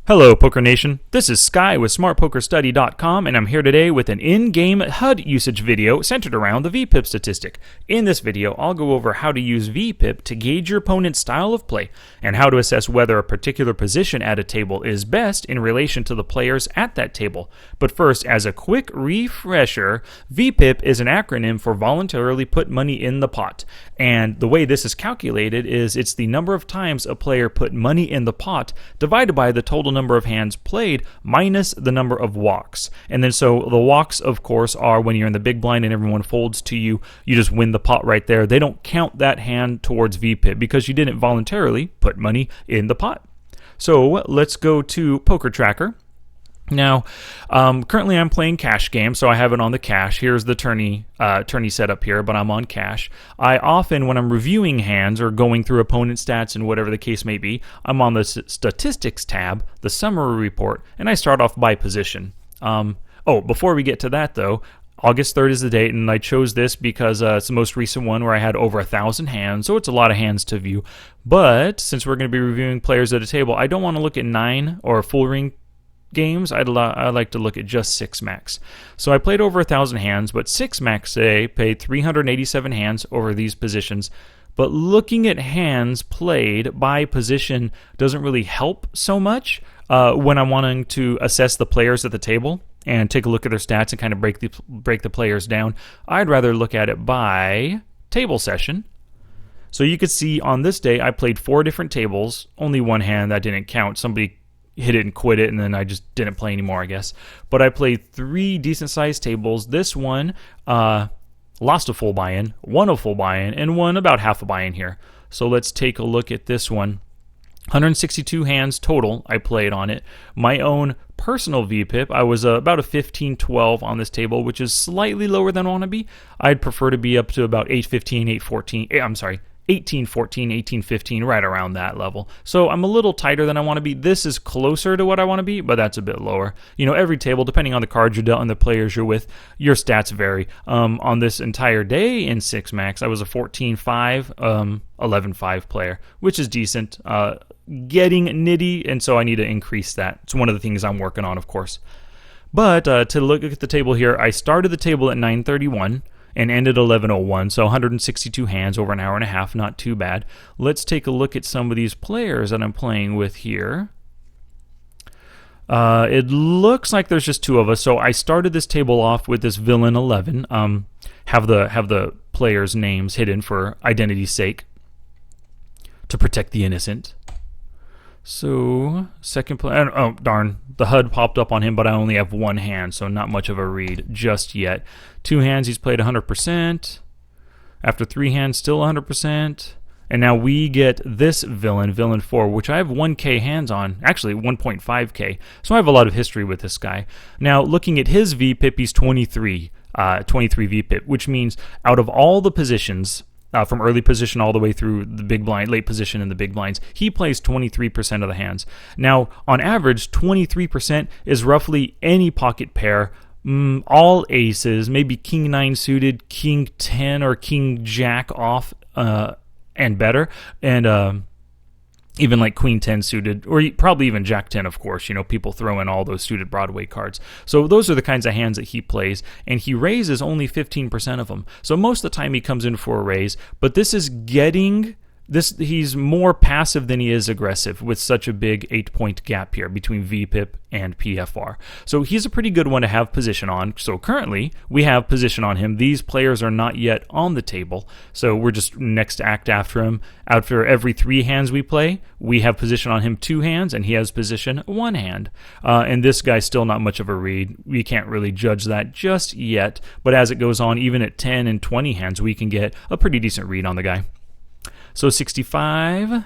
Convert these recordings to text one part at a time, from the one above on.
Hello, Poker Nation. This is Sky with SmartPokerStudy.com, and I'm here today with an in-game HUD usage video centered around the VPIP statistic. In this video, I'll go over how to use VPIP to gauge your opponent's style of play, and how to assess whether a particular position at a table is best in relation to the players at that table. But first, as a quick refresher, VPIP is an acronym for Voluntarily Put Money in the Pot, and the way this is calculated is it's the number of times a player put money in the pot divided by the total number of hands played minus the number of walks. And then so the walks, of course, are when you're in the big blind and everyone folds to you, you just win the pot right there. They don't count that hand towards VPIP because you didn't voluntarily put money in the pot. So let's go to Poker Tracker. Now, currently I'm playing cash game, so I have it on the cash. Here's the tourney setup here, but I'm on cash. I often, when I'm reviewing hands or going through opponent stats and whatever the case may be, I'm on the statistics tab, the summary report, and I start off by position. Before we get to that though, August 3rd is the date, and I chose this because it's the most recent one where I had over 1,000 hands, so it's a lot of hands to view. But since we're going to be reviewing players at a table, I don't want to look at 9 or full ring games. I like to look at just 6 max. So I played over 1,000 hands, but 6 max today paid 387 hands over these positions. But looking at hands played by position doesn't really help so much when I'm wanting to assess the players at the table and take a look at their stats and kind of break the players down. I'd rather look at it by table session. So you could see on this day I played 4 different tables, only one hand that didn't count. Somebody hit it and quit it, and then I just didn't play anymore, I guess. But I played 3 decent-sized tables. This one lost a full buy-in, won a full buy-in, and won about half a buy-in here. So let's take a look at this one. 162 hands total I played on it. My own personal VPIP, I was about a 15-12 on this table, which is slightly lower than I want to be. I'd prefer to be up to about 8-15, 8-14. I'm sorry, 18-14, 18-15, right around that level. So I'm a little tighter than I want to be. This is closer to what I want to be, but that's a bit lower. You know, every table, depending on the cards you're dealt and the players you're with, your stats vary. On this entire day in 6 max, I was a 14-5, 11-5 player, which is decent. Getting nitty, and so I need to increase that. It's one of the things I'm working on, of course. But to look at the table here, I started the table at 9:31 and ended 11:01, so 162 hands over an hour and a half, not too bad. Let's take a look at some of these players that I'm playing with here. It looks like there's just 2 of us, so I started this table off with this villain 11. Have the players' names hidden for identity's sake to protect the innocent. So, second player, oh darn, the HUD popped up on him, but I only have 1 hand, so not much of a read just yet. 2 hands, he's played 100%. After 3 hands, still 100%. And now we get this villain 4, which I have 1K hands on, actually 1.5K. So I have a lot of history with this guy. Now, looking at his VPIP, he's 23 VPIP, which means out of all the positions, from early position all the way through the big blind, late position in the big blinds, he plays 23% of the hands. Now, on average, 23% is roughly any pocket pair, all aces, maybe king 9 suited, king 10 or king jack off, and better, and even like queen 10 suited, or probably even jack 10, of course. You know, people throw in all those suited Broadway cards. So those are the kinds of hands that he plays, and he raises only 15% of them. So most of the time he comes in for a raise, but this is getting... He's more passive than he is aggressive with such a big 8-point gap here between VPIP and PFR. So he's a pretty good one to have position on. So currently we have position on him. These players are not yet on the table. So we're just next act after him. After every 3 hands we play, we have position on him 2 hands, and he has position 1 hand. And this guy's still not much of a read. We can't really judge that just yet. But as it goes on, even at 10 and 20 hands, we can get a pretty decent read on the guy. So 65,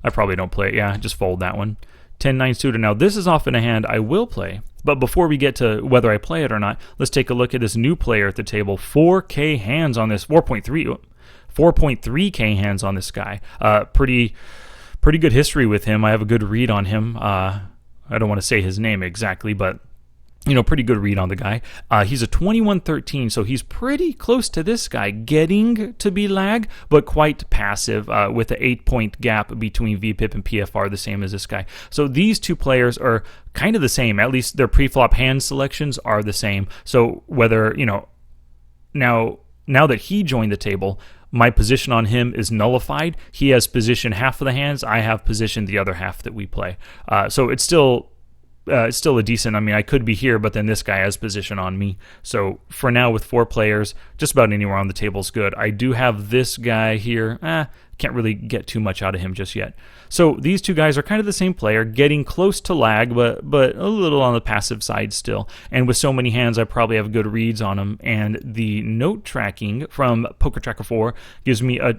I probably don't play it. Yeah, just fold that one. 10-9 suited. Now, this is often a hand I will play. But before we get to whether I play it or not, let's take a look at this new player at the table. 4K hands on this, 4.3K hands on this guy. Pretty good history with him. I have a good read on him. I don't want to say his name exactly, but Pretty good read on the guy. He's a 21-13, so he's pretty close to this guy, getting to be lag, but quite passive, with an 8-point gap between VPIP and PFR, the same as this guy. So these two players are kind of the same. At least their pre-flop hand selections are the same. So whether, now that he joined the table, my position on him is nullified. He has positioned half of the hands. I have positioned the other half that we play. So it's still a decent. I could be here, but then this guy has position on me. So for now, with 4 players, just about anywhere on the table is good. I do have this guy here. Can't really get too much out of him just yet. So these two guys are kind of the same player, getting close to lag, but a little on the passive side still. And with so many hands, I probably have good reads on them. And the note tracking from Poker Tracker 4 gives me a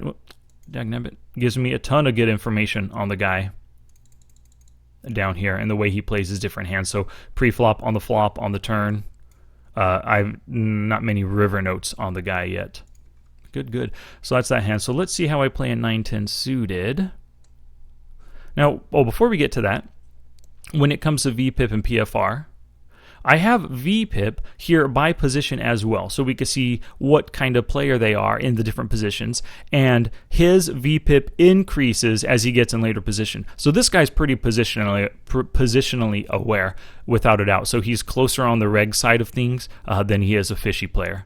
ton of good information on the guy down here and the way he plays his different hands. So pre-flop, on the flop, on the turn. I've not many river notes on the guy yet. Good. So that's that hand. So let's see how I play a 9-10 suited. Now, before we get to that, when it comes to VPIP and PFR, I have VPIP here by position as well, so we can see what kind of player they are in the different positions, and his VPIP increases as he gets in later position. So this guy's pretty positionally aware, without a doubt. So he's closer on the reg side of things than he is a fishy player.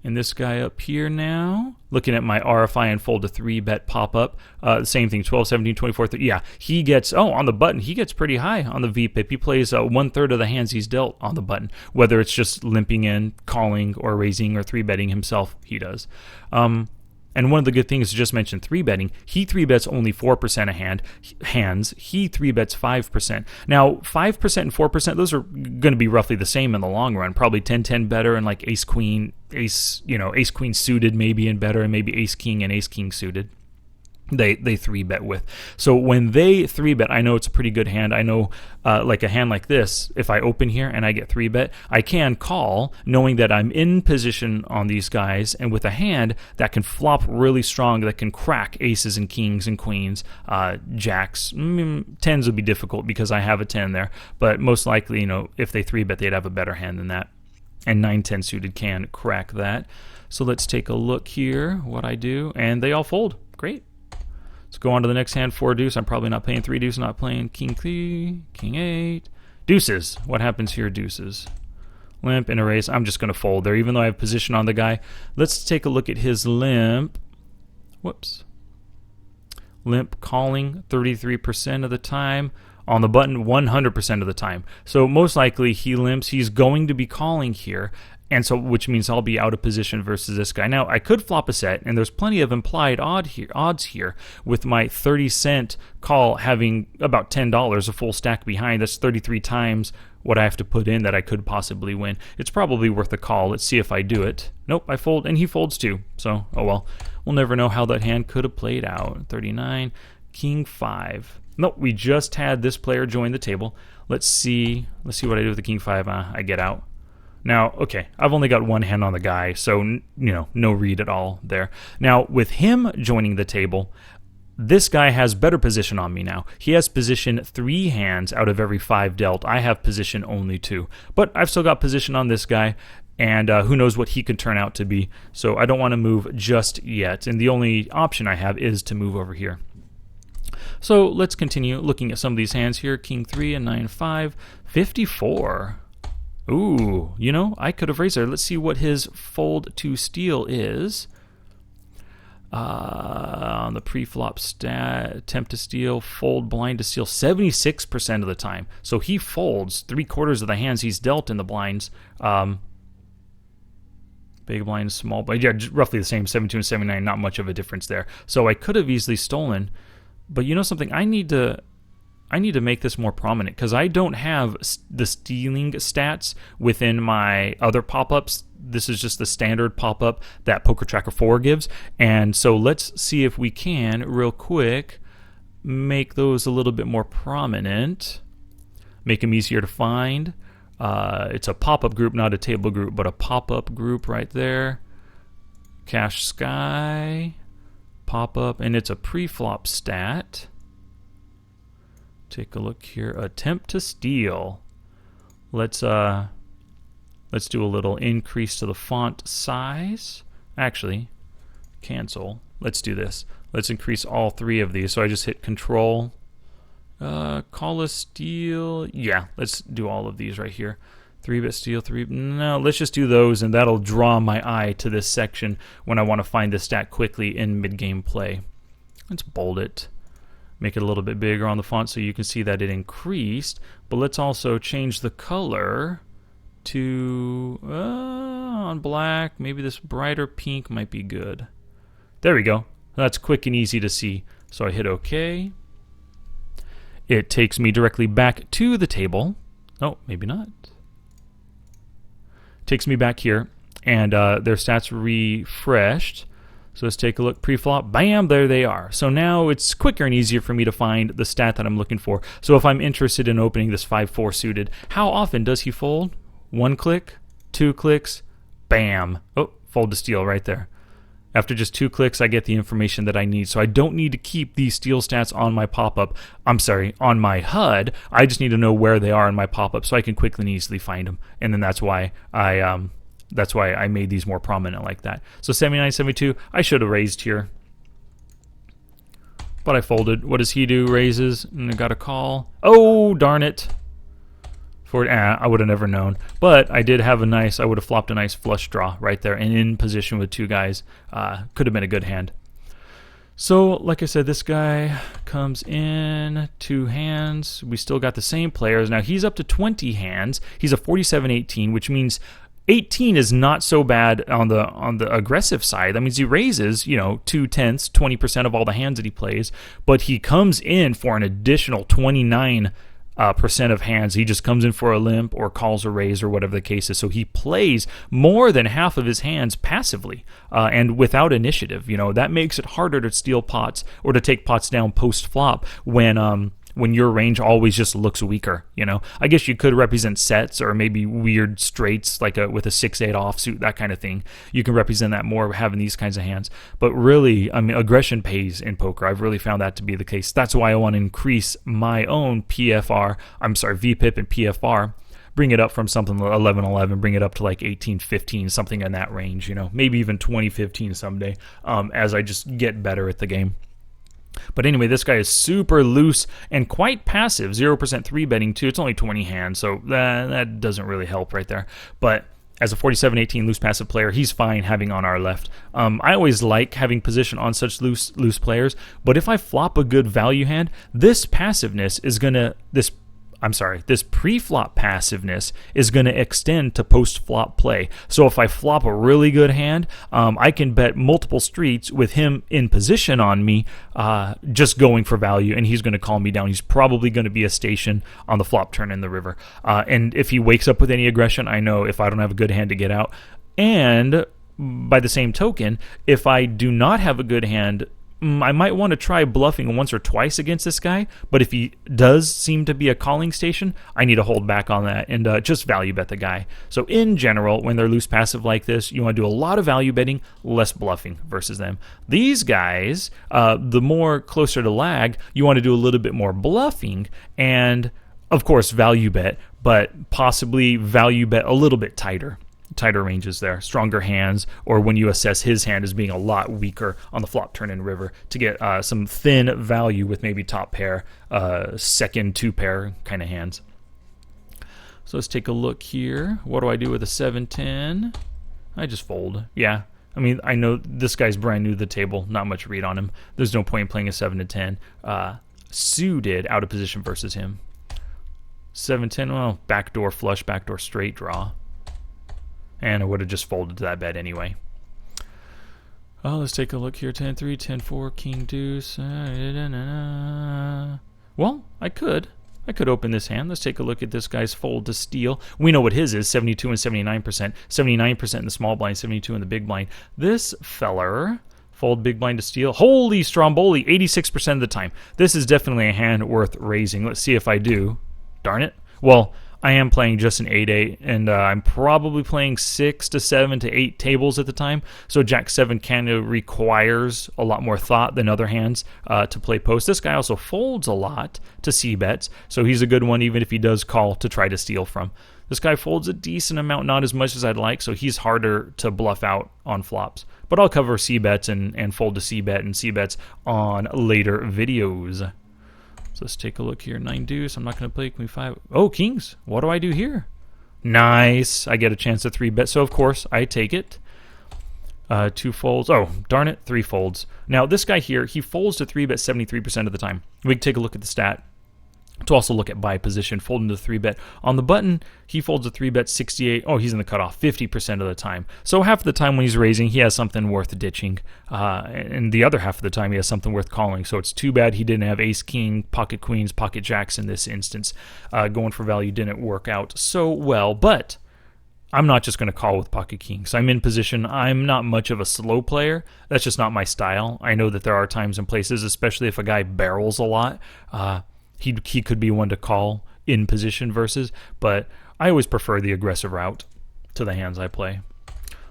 And this guy up here now, looking at my RFI and fold to 3-bet pop-up, same thing, 12, 17, 24, 30. Yeah, he gets, on the button, he gets pretty high on the VPIP. He plays 1/3 of the hands he's dealt on the button, whether it's just limping in, calling, or raising, or 3-betting himself, he does. And one of the good things, just mentioned 3-betting, he 3-bets only 4% of hands. He 3-bets 5%. Now, 5% and 4%, those are going to be roughly the same in the long run. Probably 10-10 better, and like ace-queen suited maybe and better, and maybe ace-king and ace-king suited. They 3-bet with. So when they 3-bet, I know it's a pretty good hand. I know like a hand like this, if I open here and I get 3-bet, I can call knowing that I'm in position on these guys, and with a hand that can flop really strong, that can crack aces and kings and queens, jacks. 10s would be difficult because I have a 10 there, but most likely, if they 3-bet, they'd have a better hand than that. And 9-10 suited can crack that. So let's take a look here, what I do, and they all fold. Great. Let's go on to the next hand, 4 deuce. I'm probably not playing 3 deuce, not playing king 3, king 8. Deuces. What happens here, deuces? Limp and erase. I'm just going to fold there, even though I have position on the guy. Let's take a look at his limp. Whoops. Limp calling 33% of the time. On the button 100% of the time. So most likely he limps. He's going to be calling here. And so, which means I'll be out of position versus this guy. Now, I could flop a set, and there's plenty of implied odds here with my 30-cent call having about $10, a full stack behind. That's 33 times what I have to put in that I could possibly win. It's probably worth a call. Let's see if I do it. Nope, I fold, and he folds too. So, oh well. We'll never know how that hand could have played out. 39, king 5. Nope, we just had this player join the table. Let's see what I do with the king 5. I get out. Now, okay, I've only got one hand on the guy, so, no read at all there. Now, with him joining the table, this guy has better position on me now. He has position 3 hands out of every 5 dealt. I have position only 2. But I've still got position on this guy, and who knows what he could turn out to be. So I don't want to move just yet, and the only option I have is to move over here. So let's continue looking at some of these hands here. King 3 and 9-5, 54. Ooh, I could have raised there. Let's see what his fold to steal is. On the pre-flop stat, attempt to steal, fold blind to steal 76% of the time. So he folds 3/4 of the hands he's dealt in the blinds. Big blind, small blind. Yeah, roughly the same, 72 and 79, not much of a difference there. So I could have easily stolen. But something? I need to make this more prominent because I don't have the stealing stats within my other pop-ups. This is just the standard pop-up that Poker Tracker 4 gives. And so let's see if we can, real quick, make those a little bit more prominent. Make them easier to find. It's a pop-up group, not a table group, but a pop-up group right there. Cash Sky. Pop-up, and it's a pre-flop stat. Take a look here. Attempt to steal. let's do a little increase to the font size. Actually, cancel. Let's do this. Let's increase all three of these. So I just hit Control. Call a steel. Yeah, let's do all of these right here. 3-bit steel, no, let's just do those, and that'll draw my eye to this section when I want to find the stat quickly in mid-game play. Let's bold it. Make it a little bit bigger on the font so you can see that it increased. But let's also change the color to on black. Maybe this brighter pink might be good. There we go. That's quick and easy to see. So I hit OK. It takes me directly back to the table. Oh, maybe not. Takes me back here, and their stats refreshed. So let's take a look. Pre-flop, bam, there they are. So now it's quicker and easier for me to find the stat that I'm looking for. So if I'm interested in opening this 5-4 suited, how often does he fold? 1 click, 2 clicks, bam. Oh, fold to steal right there. After just 2 clicks, I get the information that I need. So I don't need to keep these steal stats on my pop-up. I'm sorry, on my HUD. I just need to know where they are in my pop-up so I can quickly and easily find them. And then that's why I made these more prominent like that. So 79, 72, I should have raised here. But I folded. What does he do? Raises, and I got a call. Oh, darn it. I would have never known. But I did have I would have flopped a nice flush draw right there and in position with 2 guys. Could have been a good hand. So, like I said, this guy comes in 2 hands. We still got the same players. Now, he's up to 20 hands. He's a 47-18, which means 18 is not so bad on the aggressive side. That means he raises, 2/10, 20% of all the hands that he plays. But he comes in for an additional 29% of hands. He just comes in for a limp or calls a raise or whatever the case is. So he plays more than half of his hands passively and without initiative. That makes it harder to steal pots or to take pots down post flop when your range always just looks weaker. I guess you could represent sets or maybe weird straights like with a 6-8 offsuit, that kind of thing. You can represent that more having these kinds of hands. But really, aggression pays in poker. I've really found that to be the case. That's why I want to increase my own VPIP and PFR. Bring it up from something 11-11, bring it up to like 18-15, something in that range. Maybe even 20-15 someday as I just get better at the game. But anyway, this guy is super loose and quite passive. 0% 3-betting too. It's only 20 hands, so that doesn't really help right there. But as a 47-18 loose passive player, he's fine having on our left. I always like having position on such loose players. But if I flop a good value hand, this passiveness is gonna this pre-flop passiveness is going to extend to post-flop play. So if I flop a really good hand, I can bet multiple streets with him in position on me, just going for value, and he's going to call me down. He's probably going to be a station on the flop turn in the river. And if he wakes up with any aggression, I know if I don't have a good hand to get out. And by the same token, if I do not have a good hand, I might want to try bluffing once or twice against this guy, but if he does seem to be a calling station, I need to hold back on that and just value bet the guy. So in general, when they're loose passive like this, you want to do a lot of value betting, less bluffing versus them. These guys, the more closer to lag, you want to do a little bit more bluffing and, of course, value bet, but possibly value bet a little bit tighter ranges there, stronger hands, or when you assess his hand as being a lot weaker on the flop turn in river to get some thin value with maybe top pair, second 2-pair kind of hands. So let's take a look here. What do I do with a 7-10? I just fold. Yeah. I know this guy's brand new to the table. Not much read on him. There's no point in playing a 7-10 suited out of position versus him. 7-10, well, backdoor flush, backdoor straight draw. And I would have just folded to that bet anyway. Oh, let's take a look here. 10-3, 10-4, king deuce. Well, I could open this hand. Let's take a look at this guy's fold to steal. We know what his is, 72 and 79%. 79% in the small blind, 72 in the big blind. This feller, fold big blind to steal. Holy Stromboli, 86% of the time. This is definitely a hand worth raising. Let's see if I do. Darn it. Well, I am playing just an 8-8, and I'm probably playing 6 to 7 to 8 tables at the time, so Jack 7 kind of requires a lot more thought than other hands to play post. This guy also folds a lot to C-bets, so he's a good one even if he does call to try to steal from. This guy folds a decent amount, not as much as I'd like, so he's harder to bluff out on flops. But I'll cover C-bets and fold to C-bet and C-bets on later videos. So let's take a look here. 9 deuce. I'm not going to play queen 5. Oh, kings. What do I do here? Nice. I get a chance to 3-bet, so of course I take it. 2 folds. Oh, darn it. 3 folds. Now, this guy here, he folds to 3-bet 73% of the time. We can take a look at the stat to also look at buy position, folding to 3-bet. On the button, he folds a 3-bet 68. Oh, he's in the cutoff 50% of the time. So half of the time when he's raising, he has something worth ditching. And the other half of the time, he has something worth calling. So it's too bad he didn't have ace, king, pocket queens, pocket jacks in this instance. Going for value didn't work out so well. But I'm not just going to call with pocket kings. I'm in position. I'm not much of a slow player. That's just not my style. I know that there are times and places, especially if a guy barrels a lot, he could be one to call in position versus, but I always prefer the aggressive route to the hands I play.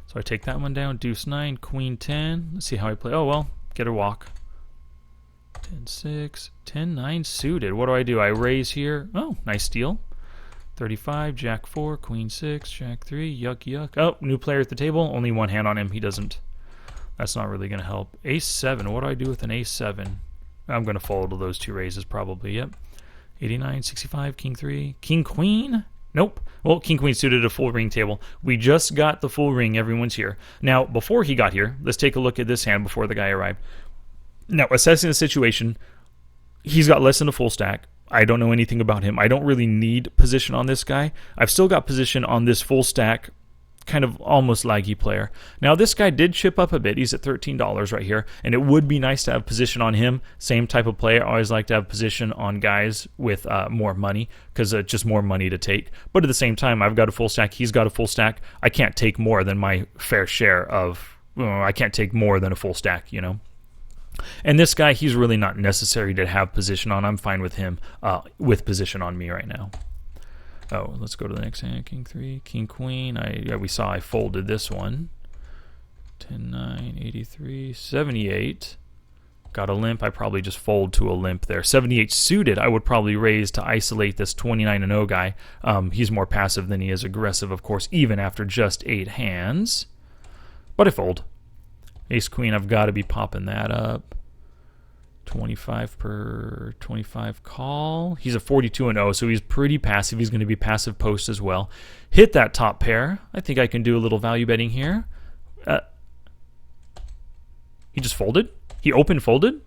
So I take that one down, deuce 9, queen 10. Let's see how I play. Oh, well, get a walk. 10-6, 10-9 suited. What do? I raise here. Oh, nice steal. 35, jack 4, queen 6, jack 3, yuck, yuck. Oh, new player at the table. Only one hand on him. He doesn't. That's not really going to help. Ace 7. What do I do with an ace 7? I'm going to fold to those 2 raises probably, yep. 89, 65, king 3, king queen? Nope. Well, king queen suited a full ring table. We just got the full ring. Everyone's here. Now, before he got here, let's take a look at this hand before the guy arrived. Now, assessing the situation, he's got less than a full stack. I don't know anything about him. I don't really need position on this guy. I've still got position on this full stack, kind of almost laggy player. Now, this guy did chip up a bit. He's at $13 right here, and it would be nice to have position on him. Same type of player. I always like to have position on guys with more money, because just more money to take. But at the same time, I've got a full stack. He's got a full stack. I can't take more than my fair share of... I can't take more than a full stack, you know? And this guy, he's really not necessary to have position on. I'm fine with him with position on me right now. Oh, let's go to the next hand. King 3, king queen. We saw I folded this one. 10-9, 83, 78. Got a limp. I probably just fold to a limp there. 78 suited. I would probably raise to isolate this 29-0 guy. He's more passive than he is aggressive, of course, even after just 8 hands. But I fold. Ace queen, I've got to be popping that up. 25 per 25 call. He's a 42-0, so he's pretty passive. He's going to be passive post as well. Hit that top pair. I think I can do a little value betting here. He just folded? He open folded?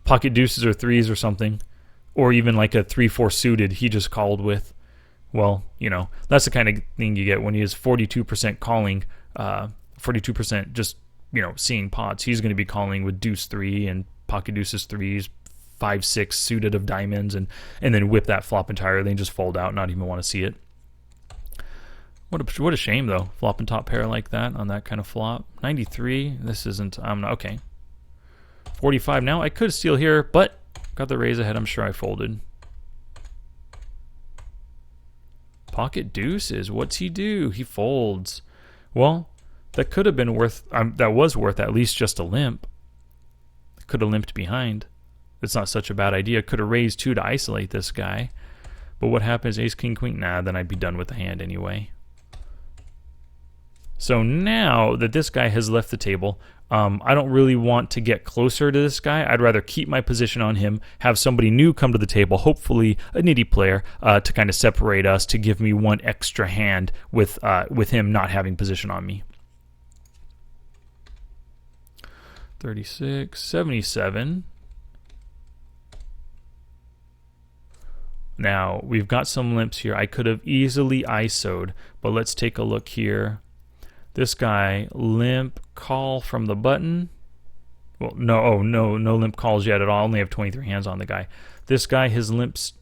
Pocket deuces or 3s or something. Or even like a 3-4 suited he just called with. Well, you know, that's the kind of thing you get when he is 42% calling, 42% just, you know, seeing pots. He's going to be calling with deuce 3 and pocket deuces 3s, 5-6 suited of diamonds, and then whip that flop entirely and just fold out, not even want to see it. What a shame though, flopping top pair like that on that kind of flop. 93. This isn't. I'm not okay. 45 now. I could steal here, but got the raise ahead. I'm sure I folded. Pocket deuces. What's he do? He folds. Well, that could have been worth. That was worth at least just a limp. Could have limped behind. It's not such a bad idea. Could have raised 2 to isolate this guy. But what happens? Ace, king, queen? Nah, then I'd be done with the hand anyway. So now that this guy has left the table, I don't really want to get closer to this guy. I'd rather keep my position on him, have somebody new come to the table, hopefully a nitty player, to kind of separate us, to give me one extra hand with him not having position on me. 36, 77. Now, we've got some limps here. I could have easily ISO'd, but let's take a look here. This guy, limp call from the button. Well, no limp calls yet at all. I only have 23 hands on the guy. This guy, his limps,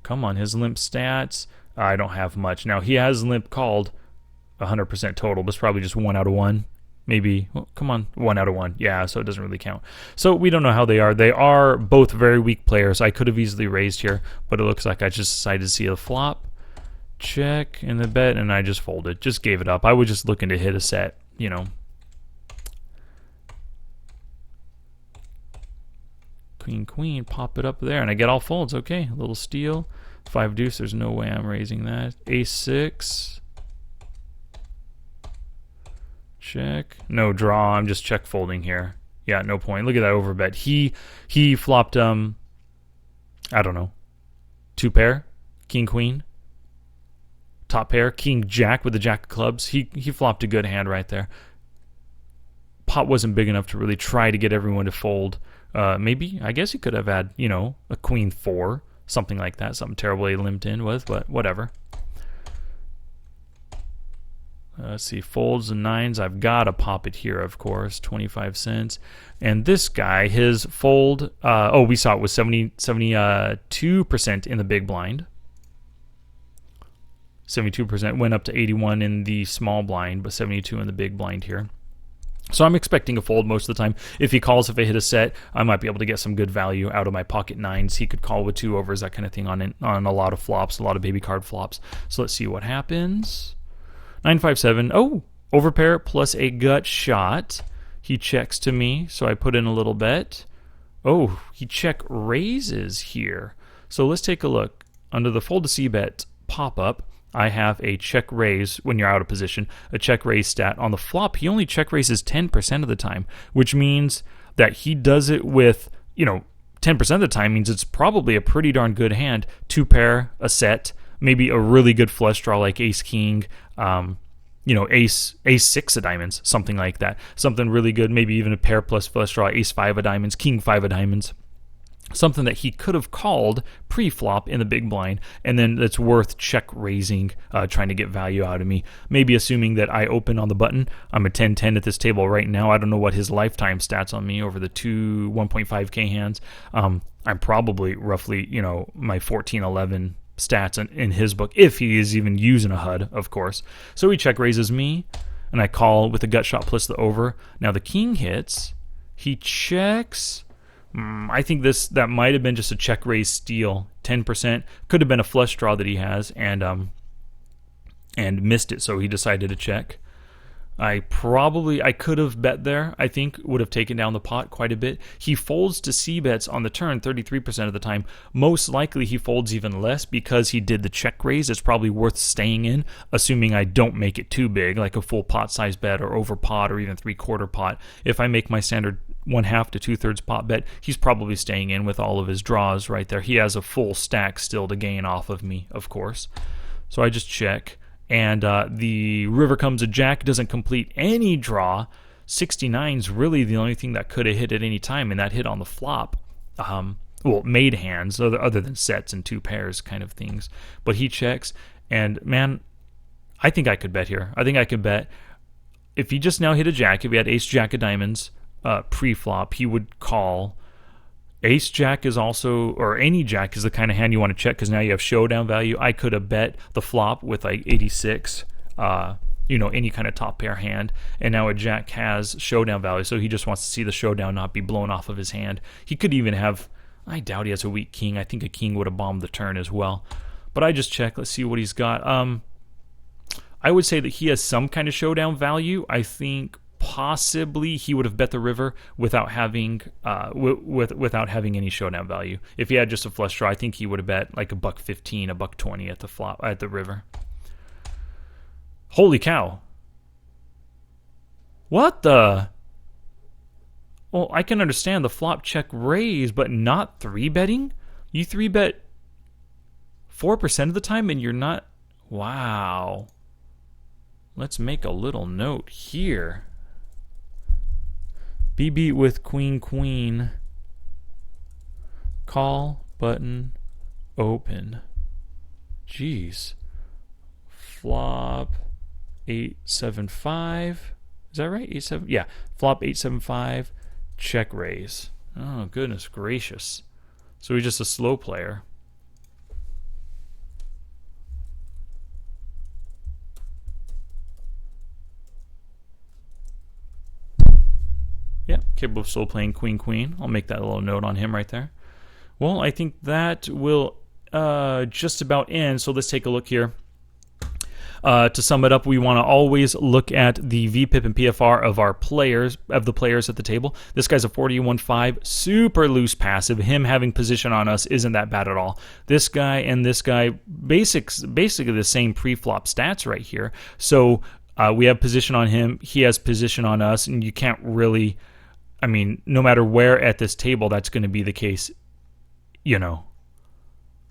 come on, his limp stats, I don't have much. Now, he has limp called 100% total, but it's probably just 1 out of 1. Maybe, well, come on, 1 out of 1. Yeah, so it doesn't really count. So we don't know how they are. They are both very weak players. I could have easily raised here, but it looks like I just decided to see a flop. Check in the bet, and I just folded. Just gave it up. I was just looking to hit a set, you know. Queen, queen, pop it up there, and I get all folds. Okay, a little steal. 5 deuce, there's no way I'm raising that. Ace 6. Check. No draw, I'm just check folding here. Yeah, no point. Look at that overbet. He flopped, I don't know, 2 pair, king, queen. Top pair, king, jack with the jack of clubs. He flopped a good hand right there. Pot wasn't big enough to really try to get everyone to fold. Maybe, I guess he could have had, you know, a queen 4, something like that. Something terribly limped in with, but whatever. Let's see, folds and 9s. I've got to pop it here, of course, 25 cents. And this guy, his fold, we saw it was 72% in the big blind. 72% went up to 81 in the small blind, but 72 in the big blind here. So I'm expecting a fold most of the time. If he calls, if I hit a set, I might be able to get some good value out of my pocket 9s. He could call with 2 overs, that kind of thing on a lot of flops, a lot of baby card flops. So let's see what happens. 9-5-7. Oh, overpair plus a gut shot. He checks to me, so I put in a little bet. Oh, he check raises here. So let's take a look. Under the fold to C bet pop-up, I have a check raise when you're out of position, a check raise stat. On the flop, he only check raises 10% of the time, which means that he does it with, 10% of the time means it's probably a pretty darn good hand. 2 pair, a set, maybe a really good flush draw like ace king, ace 6 of diamonds, something like that. Something really good, maybe even a pair plus flush draw, ace 5 of diamonds, king 5 of diamonds. Something that he could have called pre-flop in the big blind, and then that's worth check raising, trying to get value out of me. Maybe assuming that I open on the button. I'm a 10-10 at this table right now. I don't know what his lifetime stats on me over the 1.5K hands. I'm probably roughly, my 14-11 stats in his book, if he is even using a HUD, of course. So he check raises me, and I call with a gut shot plus the over. Now the king hits. He checks. I think that might have been just a check raise steal. 10% could have been a flush draw that he has, and missed it, so he decided to check. I could have bet there. I think would have taken down the pot quite a bit. He folds to C bets on the turn 33% of the time. Most likely he folds even less because he did the check raise. It's probably worth staying in, assuming I don't make it too big, like a full pot size bet or over pot or even 3/4 pot. If I make my standard 1/2 to 2/3 pot bet, he's probably staying in with all of his draws right there. He has a full stack still to gain off of me, of course. So I just check. And the river comes a jack, doesn't complete any draw. 69's really the only thing that could have hit at any time, and that hit on the flop. Made hands, other than sets and 2 pairs kind of things. But he checks, and man, I think I could bet here. I think I could bet. If he just now hit a jack, if he had ace jack of diamonds pre-flop, he would call. Ace jack is also, or any jack is the kind of hand you want to check because now you have showdown value. I could have bet the flop with like 86, any kind of top pair hand, and now a jack has showdown value, so he just wants to see the showdown not be blown off of his hand. He could even have, I doubt he has a weak king. I think a king would have bombed the turn as well. But I just check. Let's see what he's got. I would say that he has some kind of showdown value. I think possibly he would have bet the river without having without having any showdown value. If he had just a flush draw, I think he would have bet like $1.15, $1.20 at the flop at the river. Holy cow! What the? Well, I can understand the flop check raise, but not 3-betting. You 3-bet 4% of the time, and you're not. Wow. Let's make a little note here. Be beat with queen, queen. Call, button, open. Jeez. Flop 8-7-5. Is that right? 8-7. Yeah. Flop 8-7-5. Check raise. Oh, goodness gracious. So he's just a slow player. Yeah, capable of still playing queen, queen. I'll make that little note on him right there. Well, I think that will just about end. So let's take a look here. To sum it up, we want to always look at the VPIP and PFR of our players, of the players at the table. This guy's a 41.5, super loose passive. Him having position on us isn't that bad at all. This guy and this guy, basically the same pre-flop stats right here. So we have position on him, he has position on us, and you can't really, I mean, no matter where at this table, that's going to be the case, you know.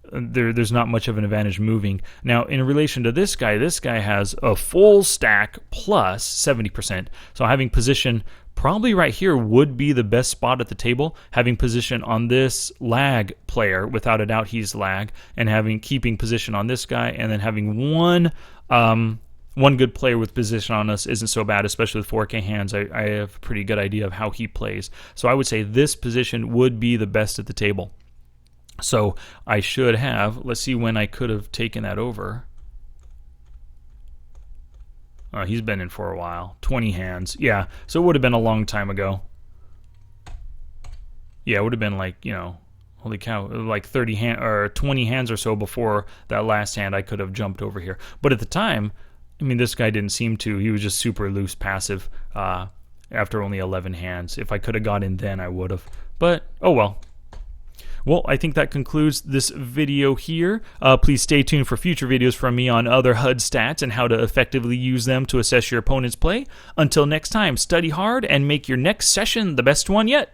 There's not much of an advantage moving. Now, in relation to this guy has a full stack plus 70%. So having position probably right here would be the best spot at the table. Having position on this lag player, without a doubt he's lag, and keeping position on this guy, and then having one good player with position on us isn't so bad, especially with 4K hands. I have a pretty good idea of how he plays. So I would say this position would be the best at the table. So I should have, let's see when I could have taken that over. He's been in for a while. 20 hands. Yeah, so it would have been a long time ago. Yeah, it would have been like, you know, holy cow, like 20 hands or so before that last hand I could have jumped over here. But at the time, I mean, this guy didn't seem to. He was just super loose passive after only 11 hands. If I could have got in then, I would have. But, oh well. Well, I think that concludes this video here. Please stay tuned for future videos from me on other HUD stats and how to effectively use them to assess your opponent's play. Until next time, study hard and make your next session the best one yet.